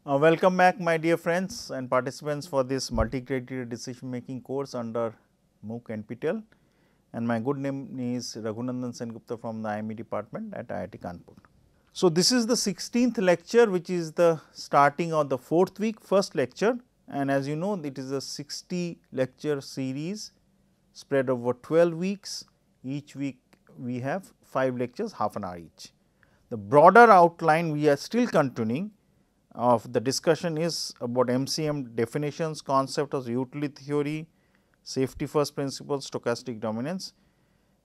Welcome back my dear friends and participants for this multi-criteria decision making course under MOOC NPTEL, and my good name is Raghunandan Sengupta from the IME department at IIT Kanpur. So, this is the 16th lecture, which is the starting of the 4th week, first lecture, and as you know it is a 60 lecture series spread over 12 weeks. Each week we have 5 lectures, half an hour each. The broader outline we are still continuing of the discussion is about MCM definitions, concept of utility theory, safety first principles, stochastic dominance.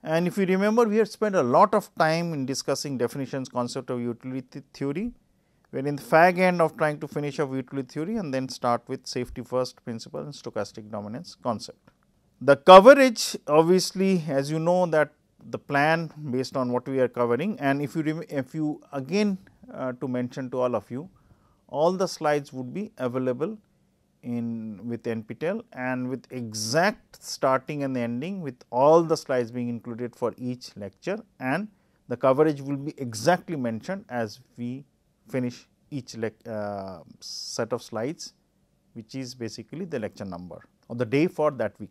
And if you remember, we had spent a lot of time in discussing definitions, concept of utility theory. We are in the fag end of trying to finish off utility theory and then start with safety first principle and stochastic dominance concept. The coverage, obviously, as you know that the plan based on what we are covering, and if you again to mention to all of you, all the slides would be available with NPTEL and with exact starting and ending, with all the slides being included for each lecture, and the coverage will be exactly mentioned as we finish each set of slides, which is basically the lecture number or the day for that week.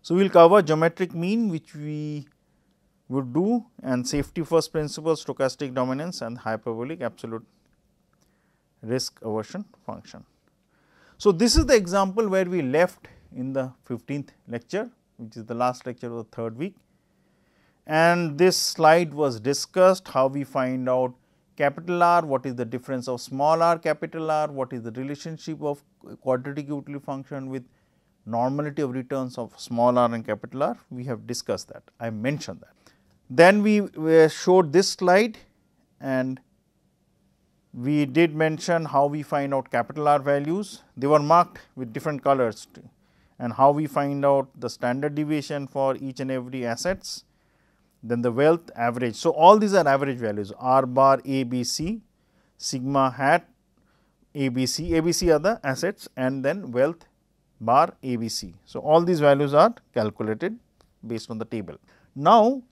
So, we will cover geometric mean, which we would do, and safety first principle, stochastic dominance, and hyperbolic absolute risk aversion function. So, this is the example where we left in the 15th lecture, which is the last lecture of the 3rd week, and this slide was discussed how we find out capital R, what is the difference of small r, capital R, what is the relationship of quadratic utility function with normality of returns of small r and capital R. We have discussed that, I mentioned that. Then we showed this slide, and we did mention how we find out capital R values. They were marked with different colors, and how we find out the standard deviation for each and every assets, then the wealth average. So, all these are average values, R bar A B C, sigma hat A B C, A B C are the assets, and then wealth bar A B C. So, all these values are calculated based on the table. Now,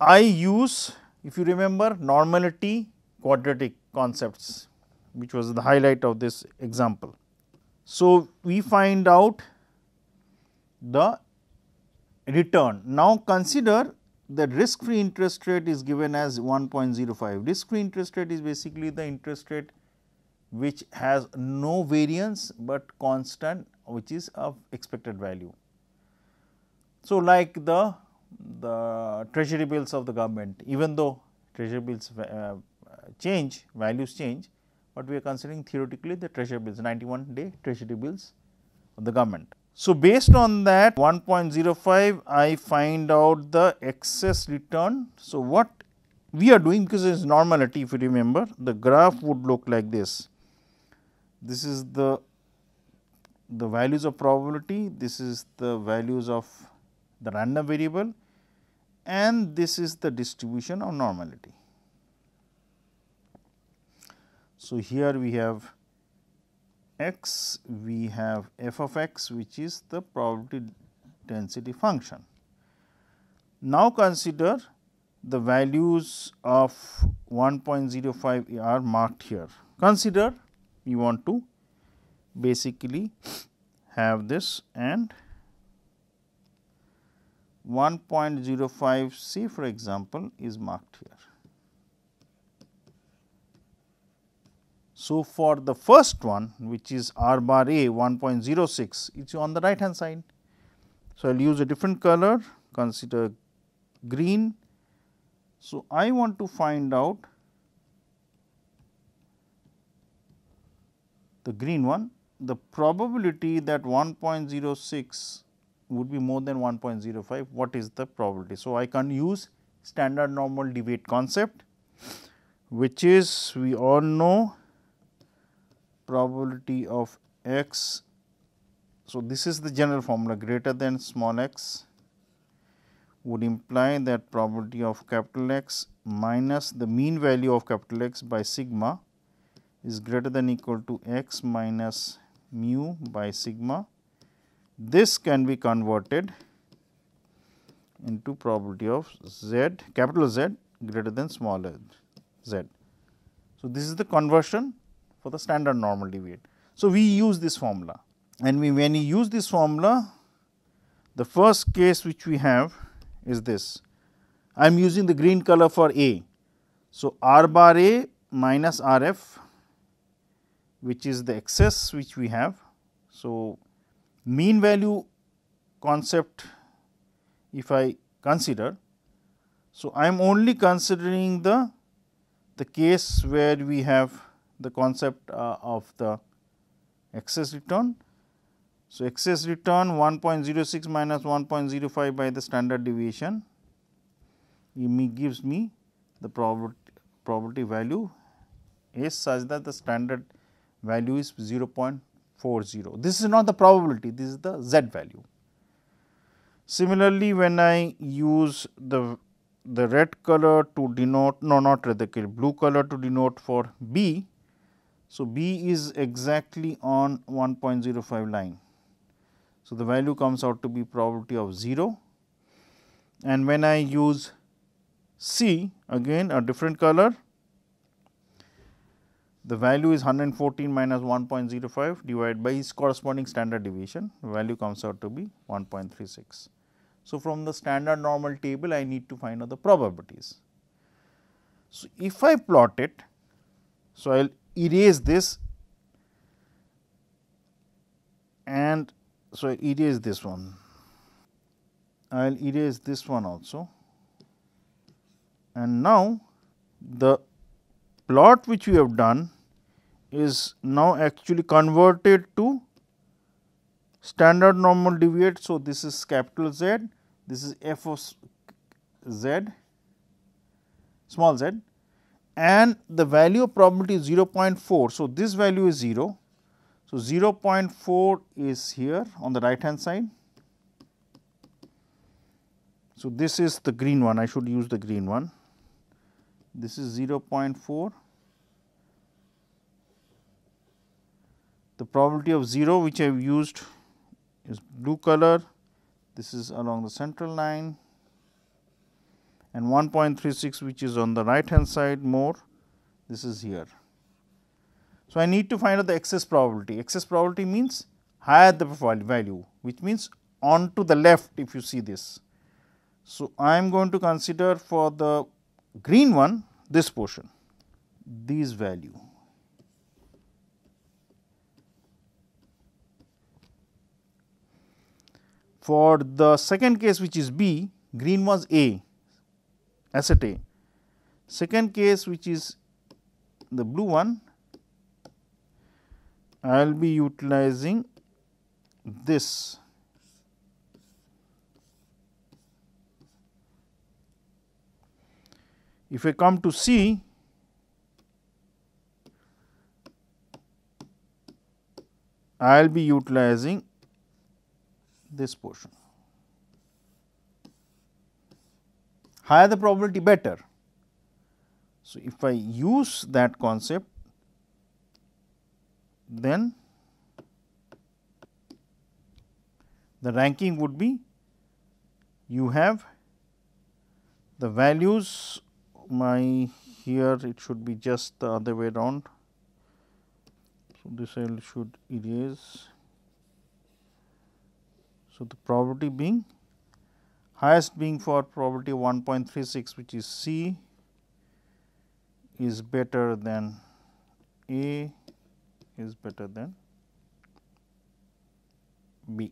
I use, if you remember, normality quadratic concepts, which was the highlight of this example. So, we find out the return. Now, consider that risk free interest rate is given as 1.05. Risk free interest rate is basically the interest rate which has no variance, but constant, which is of expected value. So, like the treasury bills of the government, even though treasury bills change, values change, but we are considering theoretically the treasury bills, 91-day treasury bills of the government. So, based on that 1.05, I find out the excess return. So, what we are doing, because it is normality, if you remember, the graph would look like this. This is the values of probability, this is the values of the random variable, and this is the distribution of normality. So, here we have x, we have f of x, which is the probability density function. Now, consider the values of 1.05 are marked here. Consider we want to basically have this, and 1.05 C for example is marked here. So, for the first one, which is R bar A 1.06, it is on the right hand side. So, I will use a different color, consider green. So, I want to find out the green one, the probability that 1.06 would be more than 1.05, what is the probability. So, I can use standard normal deviate concept, which is, we all know, probability of x. So, this is the general formula, greater than small x would imply that probability of capital X minus the mean value of capital X by sigma is greater than equal to x minus mu by sigma. This can be converted into probability of z, capital Z greater than small z. So, this is the conversion for the standard normal deviate. So, we use this formula, and when we use this formula, the first case which we have is this. I am using the green color for A. So, R bar A minus R f, which is the excess which we have. So, mean value concept if I consider. So, I am only considering the case where we have the concept of the excess return. So, excess return 1.06 minus 1.05 by the standard deviation gives me the probability value is such that the standard value is 0.40. This is not the probability, this is the z value. Similarly, when I use the red color to denote, no, not red, the blue color to denote for B. So, B is exactly on 1.05 line. So, the value comes out to be probability of 0, and when I use C, again a different color, the value is 114 minus 1.05 divided by its corresponding standard deviation, the value comes out to be 1.36. So, from the standard normal table I need to find out the probabilities. So, if I plot it, so I will erase this, and so I erase this one, I will erase this one also, and now the plot which we have done is now actually converted to standard normal deviate. So, this is capital Z, this is f of z, small z, and the value of probability is 0.4. So, this value is 0. So, 0.4 is here on the right hand side. So, this is the green one, I should use the green one. This is 0.4. The probability of 0 which I have used is blue color, this is along the central line, and 1.36 which is on the right hand side more, this is here. So, I need to find out the excess probability. Excess probability means higher the value, which means on to the left if you see this. So, I am going to consider for the green one this portion, these value. For the second case which is B, green was A, asset A. Second case which is the blue one, I will be utilizing this. If I come to C, I will be utilizing this portion. Higher the probability, better. So, if I use that concept, then the ranking would be, you have the values, here it should be just the other way around. So, this I should erase. So, the probability being highest being for probability 1.36, which is C, is better than A, is better than B.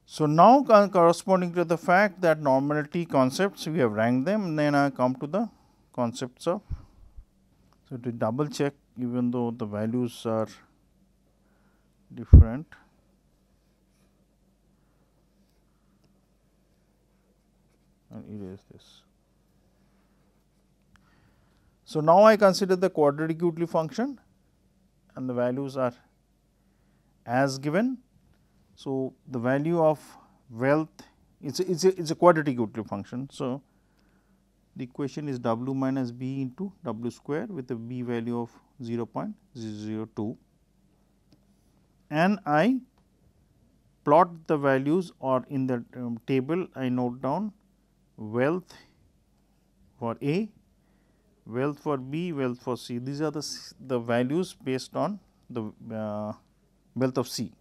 So, now corresponding to the fact that normality concepts we have ranked them, and then I come to the concepts of. So, to double check, even though the values are different, I will erase this. So, now I consider the quadratic utility function and the values are as given. So, the value of wealth it's a quadratic utility function. So, the equation is W minus B into W square with a B value of 0.002, and I plot the values, or in the table I note down wealth for A, wealth for B, wealth for C. These are the values based on the wealth of C.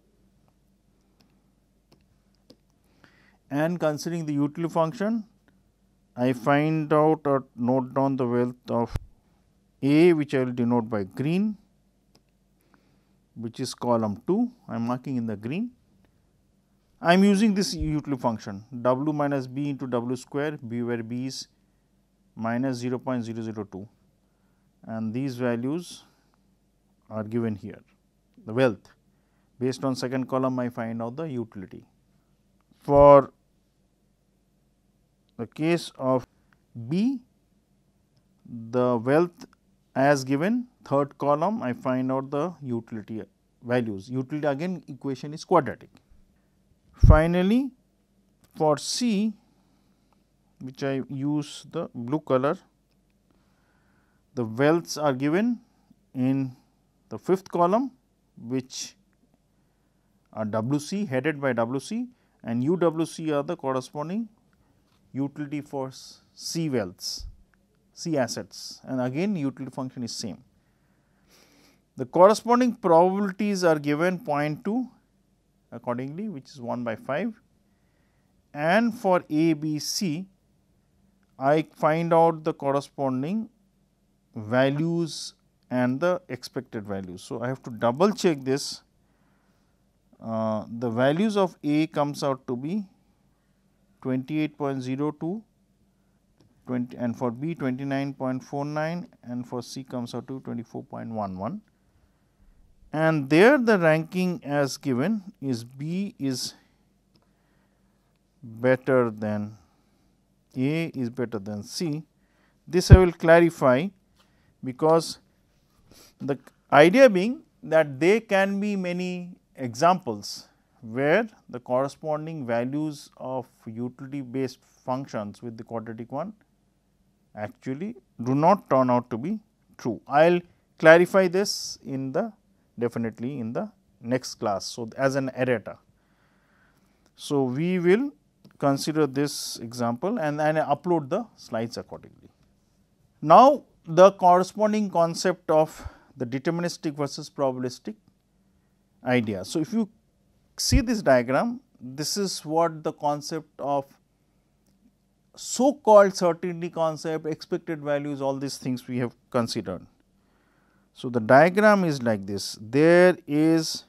And considering the utility function, I find out or note down the wealth of A, which I will denote by green, which is column 2. I am marking in the green. I am using this utility function W minus B into W square, B where B is minus 0.002, and these values are given here. The wealth based on second column, I find out the utility. For the case of B, the wealth as given, third column, I find out the utility values. Utility again equation is quadratic. Finally, for C, which I use the blue color, the wealths are given in the fifth column, which are WC, headed by WC, and UWC are the corresponding utility for C wealths, C assets, and again utility function is same. The corresponding probabilities are given 0.2 accordingly, which is 1 by 5, and for A, B, C, I find out the corresponding values and the expected values. So, I have to double check this. The values of A comes out to be 28.02, and for B 29.49, and for C comes out to 24.11. And there the ranking as given is B is better than A is better than C. This I will clarify, because the idea being that there can be many examples where the corresponding values of utility based functions with the quadratic one actually do not turn out to be true. I will clarify this in the definitely in the next class. So, as an errata. So, we will consider this example and upload the slides accordingly. Now, the corresponding concept of the deterministic versus probabilistic idea. So, if you see this diagram, this is what the concept of so called certainty concept, expected values, all these things we have considered. So, the diagram is like this. There is,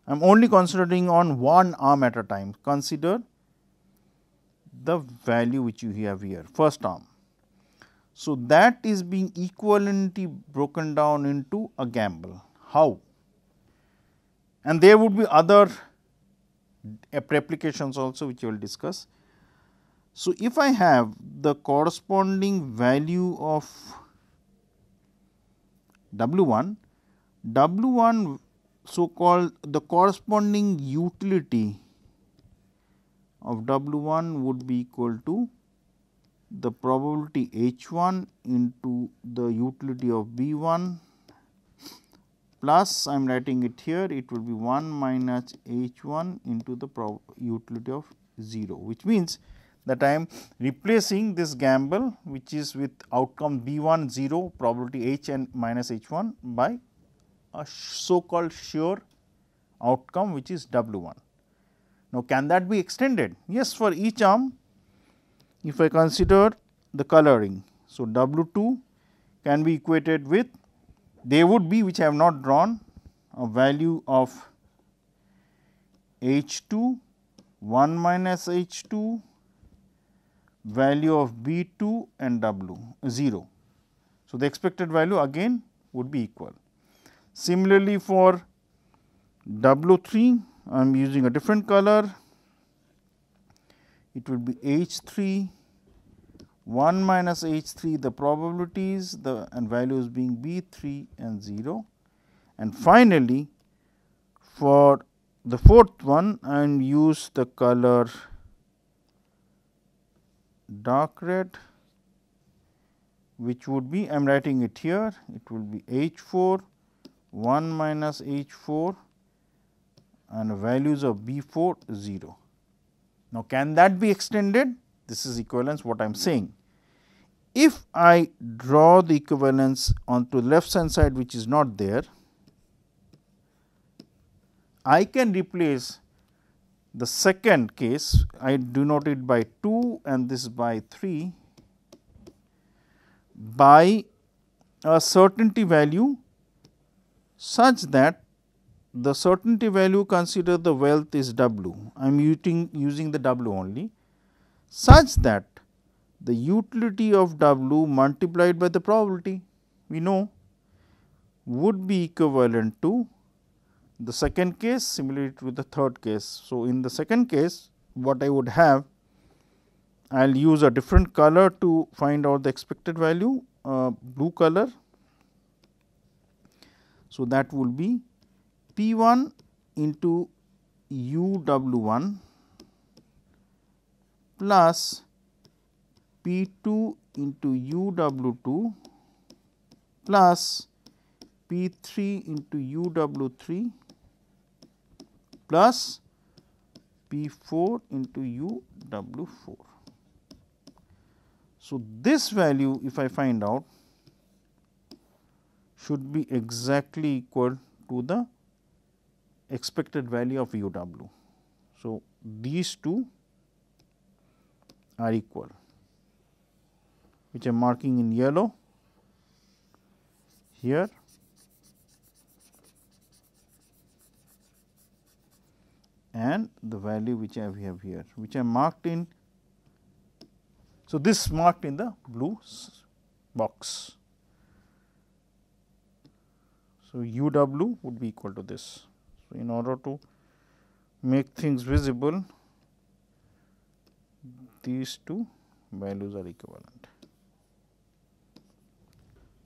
I am only considering on one arm at a time. Consider the value which you have here, first arm. So, that is being equivalently broken down into a gamble. How? And there would be other applications also, which we will discuss. So, if I have the corresponding value of W1, so called the corresponding utility of W1 would be equal to the probability H1 into the utility of B1 plus, I am writing it here, it will be 1 minus H1 into the utility of 0, which means that I am replacing this gamble, which is with outcome B1 0 probability H and minus H1 by a so called sure outcome, which is W1. Now, can that be extended? Yes, for each arm, if I consider the coloring. So, W2 can be equated with, they would be, which I have not drawn, a value of H2, 1 minus H2, value of B2 and W 0. So, the expected value again would be equal. Similarly, for W3, I am using a different color, it will be H3, 1 minus H3 the probabilities, the and values being B3 and 0. And finally, for the fourth one, I am use the color dark red, which would be, I am writing it here, it will be H4, 1 minus H4 and values of B4 0. Now, can that be extended? This is equivalence what I am saying. if I draw the equivalence onto the left hand side which is not there, I can replace the second case, I denote it by 2 and this by 3 by a certainty value such that the certainty value consider the wealth is W. I am using the W only, such that the utility of W multiplied by the probability we know would be equivalent to the second case similarly to the third case. So, in the second case what I would have, I will use a different color to find out the expected value, blue color. So, that will be P 1 into U W 1 plus P 2 into U W 2 plus P 3 into U W 3 plus P 4 into U W 4. So, this value if I find out should be exactly equal to the expected value of U W. So, these two are equal, which I am marking in yellow here, and the value which I have here, which I marked in. So, this marked in the blue box. So, U W would be equal to this. So, in order to make things visible, these two values are equivalent.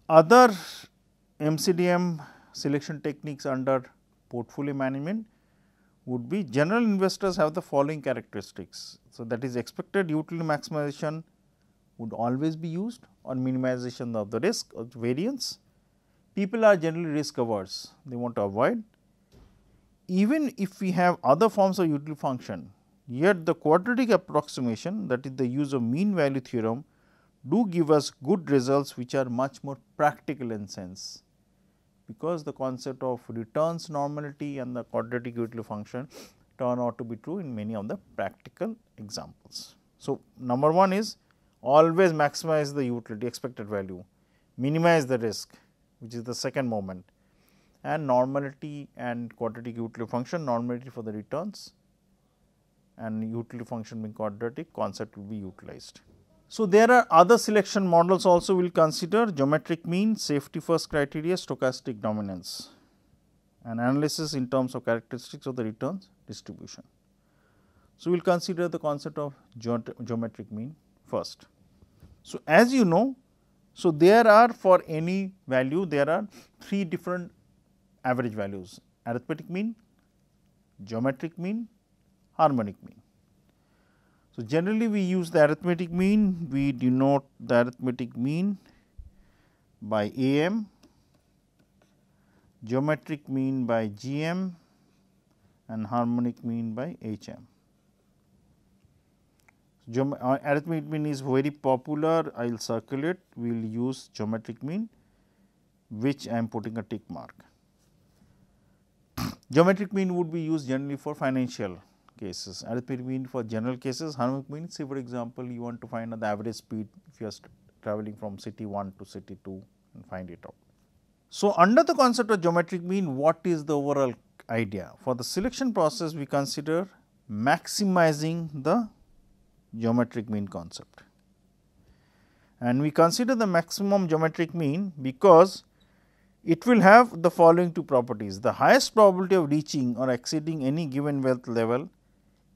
Other MCDM selection techniques under portfolio management would be, general investors have the following characteristics. So, that is expected utility maximization would always be used, or minimization of the risk or variance. People are generally risk averse, they want to avoid. Even if we have other forms of utility function, yet the quadratic approximation, that is the use of mean value theorem, do give us good results which are much more practical in sense, because the concept of returns normality and the quadratic utility function turn out to be true in many of the practical examples. So, number one is always maximize the utility expected value, minimize the risk, which is the second moment, and normality and quadratic utility function, normality for the returns and utility function being quadratic concept will be utilized. So, there are other selection models also we will consider: geometric mean, safety first criteria, stochastic dominance, and analysis in terms of characteristics of the returns distribution. So, we will consider the concept of geometric mean first. So, as you know, so there are, for any value, there are three different average values: arithmetic mean, geometric mean, harmonic mean. So, generally we use the arithmetic mean, we denote the arithmetic mean by AM, geometric mean by GM, and harmonic mean by HM. Arithmetic mean is very popular, I will circle it, we will use geometric mean, which I am putting a tick mark. Geometric mean would be used generally for financial cases, arithmetic mean for general cases, harmonic mean, say for example, you want to find the average speed if you are traveling from city 1 to city 2 and find it out. So, under the concept of geometric mean, what is the overall idea? For the selection process, we consider maximizing the geometric mean concept, and we consider the maximum geometric mean because it will have the following two properties: the highest probability of reaching or exceeding any given wealth level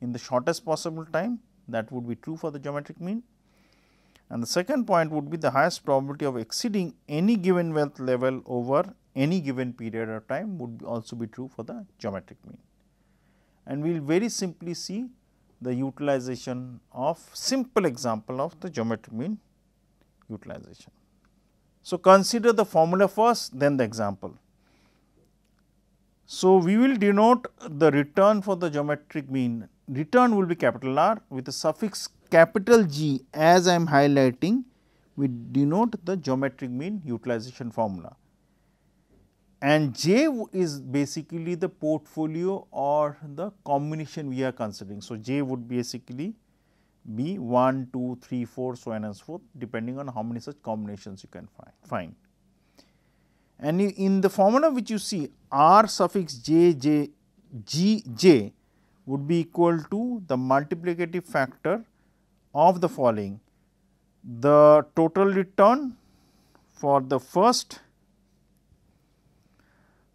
in the shortest possible time, that would be true for the geometric mean, and the second point would be the highest probability of exceeding any given wealth level over any given period of time would also be true for the geometric mean. And we will very simply see the utilization of simple example of the geometric mean utilization. So, consider the formula first, then the example. So, we will denote the return for the geometric mean. Return will be capital R with a suffix capital G, as I am highlighting, we denote the geometric mean utilization formula, and J is basically the portfolio or the combination we are considering. So, J would basically be 1, 2, 3, 4, so on and so forth, depending on how many such combinations you can find. And in the formula which you see, R suffix G J would be equal to the multiplicative factor of the following: the total return for the first,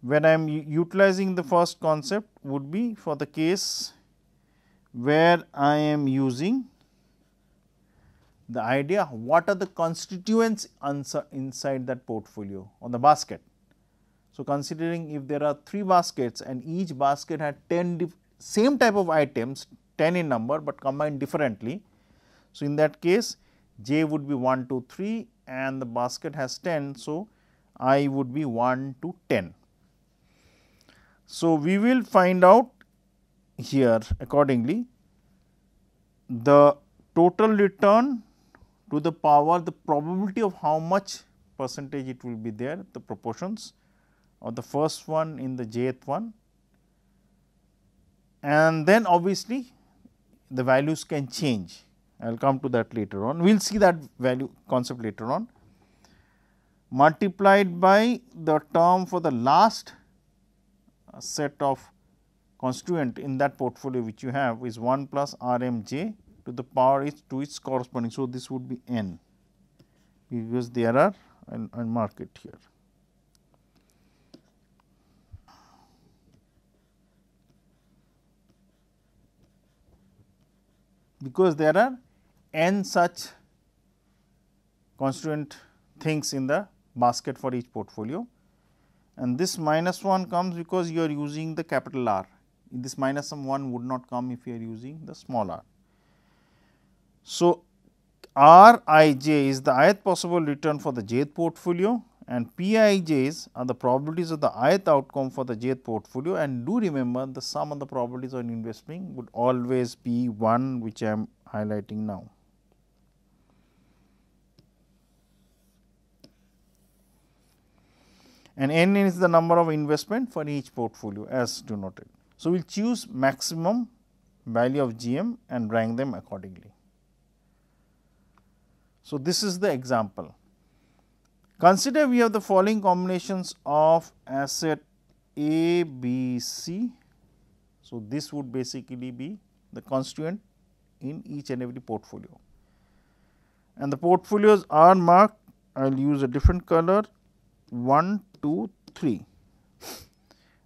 when I am utilizing the first concept, would be for the case where I am using the idea what are the constituents inside that portfolio on the basket. So, considering if there are 3 baskets and each basket had 10 same type of items, 10 in number, but combined differently. So, in that case J would be 1, 2, 3 and the basket has 10. So, I would be 1 to 10. So, we will find out here accordingly the total return to the power, the probability of how much percentage it will be there, the proportions of the first one in the jth one, and then obviously the values can change. I will come to that later on. We will see that value concept later on, multiplied by the term for the last set of constituent in that portfolio which you have is 1 plus R m j to the power is to its corresponding. So, this would be n, because there are, I will mark it here. Because there are n such constituent things in the basket for each portfolio, and this minus 1 comes because you are using the capital R. This minus some 1 would not come if you are using the small r. So, R I j is the ith possible return for the jth portfolio, and P I j's are the probabilities of the ith outcome for the jth portfolio, and do remember the sum of the probabilities on investing would always be 1, which I am highlighting now. And n is the number of investment for each portfolio as denoted. So, we will choose maximum value of GM and rank them accordingly. So, this is the example. Consider we have the following combinations of asset A, B, C. So, this would basically be the constituent in each and every portfolio, and the portfolios are marked. I will use a different color 1, 2, 3,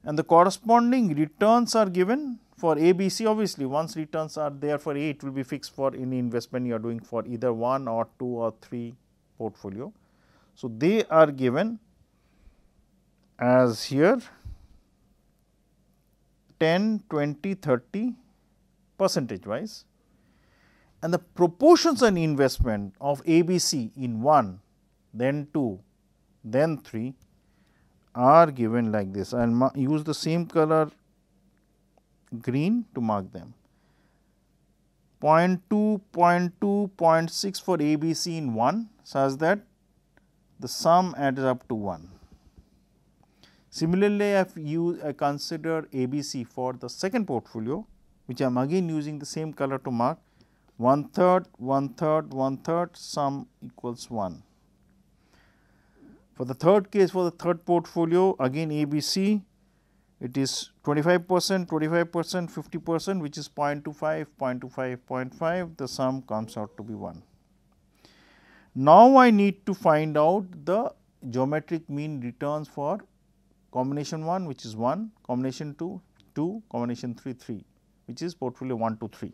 and the corresponding returns are given for A, B, C. Obviously, once returns are there for A, it will be fixed for any investment you are doing for either 1 or 2 or 3 portfolio. So, they are given as here 10, 20, 30 percentage wise, and the proportions on investment of A, B, C in 1, then 2, then 3 are given like this. I will use the same color green to mark them. 0.2, 0.2, 0.6 for A, B, C in 1, such that the sum adds up to 1. Similarly, if I consider A, B, C for the second portfolio, which I am again using the same color to mark, 1/3, 1/3, 1/3, sum equals 1. For the third case, for the third portfolio, again A, B, C, it is 25%, 25%, 50%, which is 0.25, 0.25, 0.5, the sum comes out to be 1. Now, I need to find out the geometric mean returns for combination 1, which is 1, combination 2, 2, combination 3, 3, which is portfolio 1 to 3,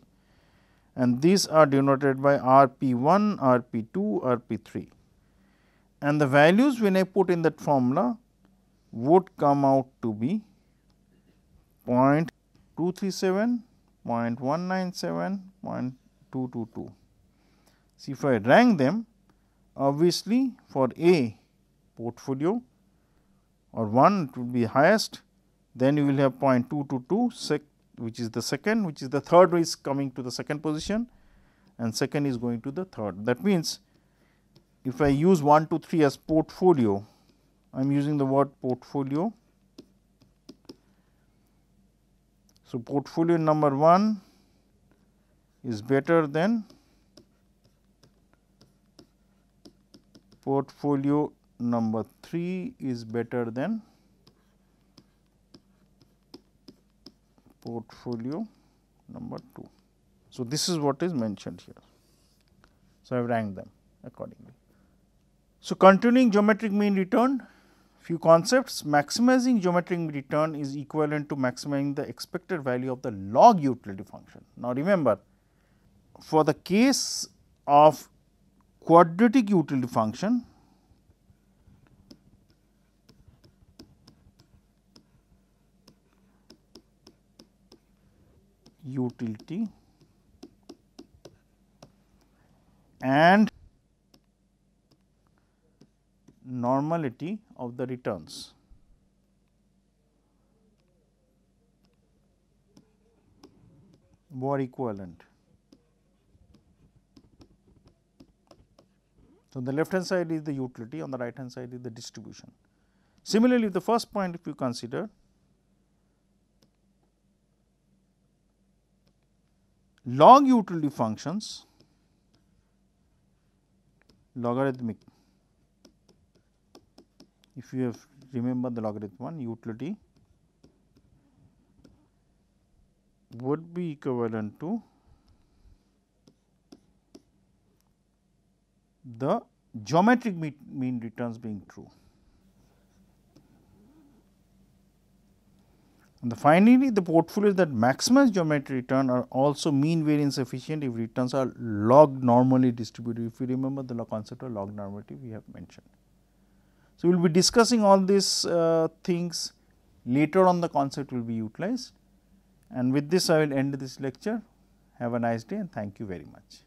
and these are denoted by RP1, RP2, RP3, and the values when I put in that formula would come out to be 0.237, 0.197, 0.222. See, if I rank them, obviously for A portfolio or 1 it will be highest, then you will have 0.222, which is the second, which is the third is coming to the second position, and second is going to the third. That means, if I use 1, 2, 3 as portfolio, I am using the word portfolio. So, portfolio number 1 is better than portfolio number 3 is better than portfolio number 2. So, this is what is mentioned here. So, I have ranked them accordingly. So, continuing geometric mean return, few concepts. Maximizing geometric mean return is equivalent to maximizing the expected value of the log utility function. Now, remember, for the case of quadratic utility function, utility and normality of the returns. Were equivalent. So, the left hand side is the utility, on the right hand side is the distribution. Similarly, the first point if you consider log utility functions, logarithmic, if you have remember the logarithm one, utility would be equivalent to the geometric mean returns being true. And finally, the portfolios that maximize geometric return are also mean variance efficient if returns are log normally distributed. If you remember the concept of log normative we have mentioned. So, we will be discussing all these things later on, the concept will be utilized, and with this I will end this lecture. Have a nice day and thank you very much.